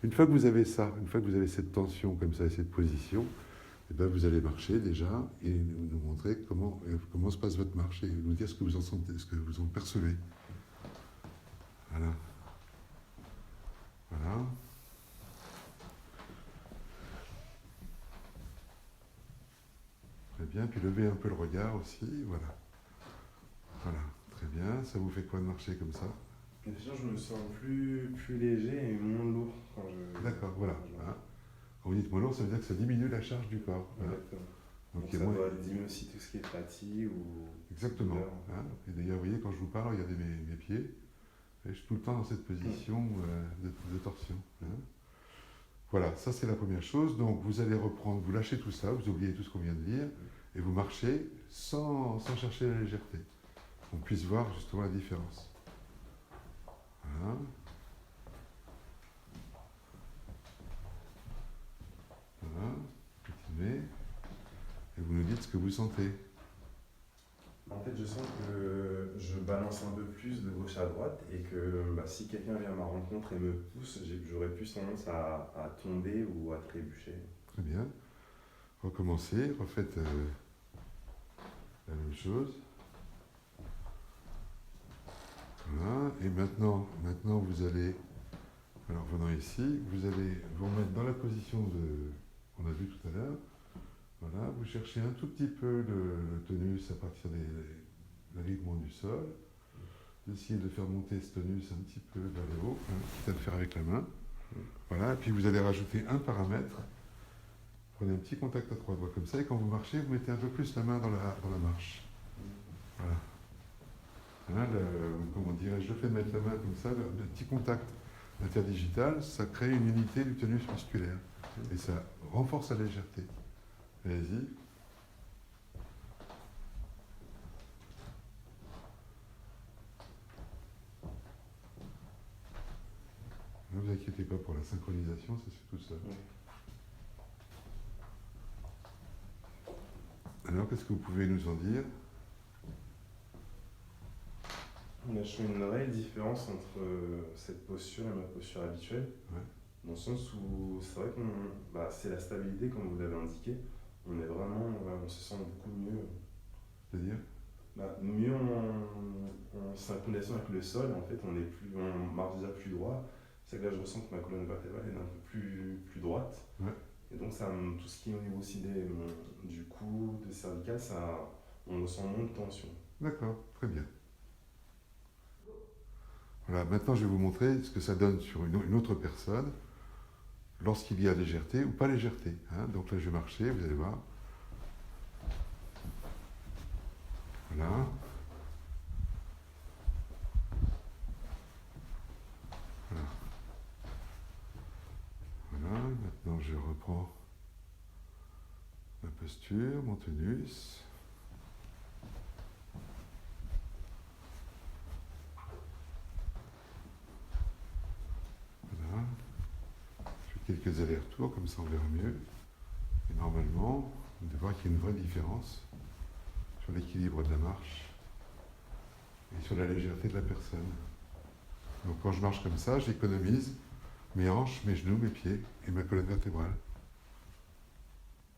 Une fois que vous avez ça, une fois que vous avez cette tension comme ça, cette position, eh ben vous allez marcher déjà et nous montrer comment se passe votre marche et nous dire ce que vous en sentez, ce que vous en percevez. Voilà. Voilà. Très bien. Puis levez un peu le regard aussi. Voilà. Voilà. Très bien. Ça vous fait quoi de marcher comme ça? Déjà, je me sens plus léger et moins lourd quand je. D'accord. Voilà. Voilà. Quand vous dites moins lourd, ça veut dire que ça diminue la charge du corps. Voilà. Exactement. Donc, Ça doit diminuer aussi tout ce qui est fatigue ou. Exactement. douleur. Hein. Et d'ailleurs, vous voyez, quand je vous parle, regardez mes pieds. Et je suis tout le temps dans cette position de torsion. Hein. Voilà, ça c'est la première chose. Donc vous allez reprendre, vous lâchez tout ça, vous oubliez tout ce qu'on vient de dire, et vous marchez sans chercher la légèreté. On puisse voir justement la différence. Voilà. Voilà. Continuez. Et vous nous dites ce que vous sentez. En fait, je sens que je balance un peu plus de gauche à droite et que si quelqu'un vient à ma rencontre et me pousse, j'aurais plus tendance à tomber ou à trébucher. Très bien. Recommencez, refaites la même chose. Voilà. Et maintenant vous allez, alors venant ici, vous allez vous remettre dans la position qu'on a vu tout à l'heure. Voilà, vous cherchez un tout petit peu le tonus à partir de l'alignement du sol. Vous essayez de faire monter ce tonus un petit peu vers le haut, quitte à le faire avec la main. Voilà, et puis vous allez rajouter un paramètre. Prenez un petit contact à trois doigts comme ça, et quand vous marchez, vous mettez un peu plus la main dans la marche. Voilà. Hein, comment dirais-je, le fait de mettre la main comme ça, le petit contact interdigital, ça crée une unité du tonus musculaire. Et ça renforce la légèreté. Allez-y. Ne vous inquiétez pas pour la synchronisation, ça se fait tout seul. Alors, qu'est-ce que vous pouvez nous en dire? Je fais une réelle différence entre cette posture et ma posture habituelle. Ouais. Dans le sens où c'est vrai que c'est la stabilité, comme vous l'avez indiqué. On est vraiment, on se sent beaucoup mieux. C'est-à-dire? Mieux en synchronisation avec le sol, en fait, on marche déjà plus droit. C'est que là, je ressens que ma colonne vertébrale est un peu plus droite. Ouais. Et donc, tout ce qui est au niveau aussi du cou, des cervicales, on ressent moins de tension. D'accord, très bien. Voilà, maintenant je vais vous montrer ce que ça donne sur une autre personne lorsqu'il y a légèreté ou pas légèreté. Hein. Donc là je vais marcher, vous allez voir. Voilà. Voilà. Voilà, maintenant je reprends ma posture, mon tonus. Voilà. Je fais quelques allers-retours, comme ça on verra mieux. Et normalement, vous devez voir qu'il y a une vraie différence sur l'équilibre de la marche et sur la légèreté de la personne. Donc quand je marche comme ça, j'économise mes hanches, mes genoux, mes pieds et ma colonne vertébrale.